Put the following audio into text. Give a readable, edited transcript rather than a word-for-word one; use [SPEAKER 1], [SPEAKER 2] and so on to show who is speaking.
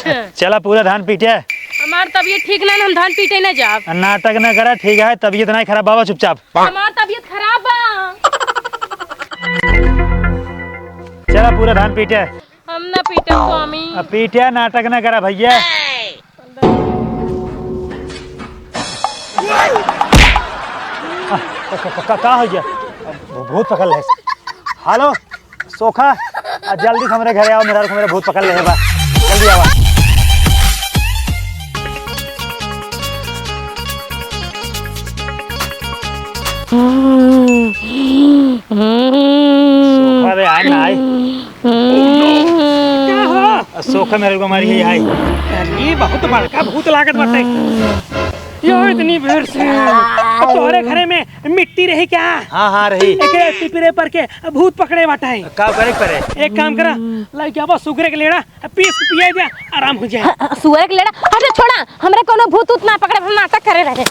[SPEAKER 1] चला पूरा धान पीटे।
[SPEAKER 2] हमार तबीयत ठीक नहीं, हम धान पीटे न जाब।
[SPEAKER 1] नाटक न करा, ठीक है तबीयत नहीं खराब बाबा, चुपचाप।
[SPEAKER 2] हमार तबीयत खराब बा।
[SPEAKER 1] चला पूरा धान पीटे।
[SPEAKER 2] हम न पीटे स्वामी।
[SPEAKER 1] अब पीटे, नाटक न करा भैया। का हो गया? भूत पकड़ ले। हेलो सोखा, जल्दी से हमारे घरे आओ, मेरा भूत पकड़ ले बा, जल्दी आओ। सोखा रे आए ना आए। क्या हो? सोखा मेरे को मारी है आई।
[SPEAKER 3] ये बहुत बड़का भूत लागत बाटे। यो इतनी भीड़ से तोहरे घरे में मिट्टी रही क्या?
[SPEAKER 1] हाँ रही।
[SPEAKER 3] एक टिपरे पर के भूत पकड़े बाटे।
[SPEAKER 1] का करे परे?
[SPEAKER 3] एक काम करा, लइका बा सुगरे के लेड़ा पीस के पिया दे, आराम हो जाए।
[SPEAKER 2] सुअर के लेड़ा हटे, छोड़ा, हमरे कोनो भूत उत ना पकड़े, हम नाटक करे रहे।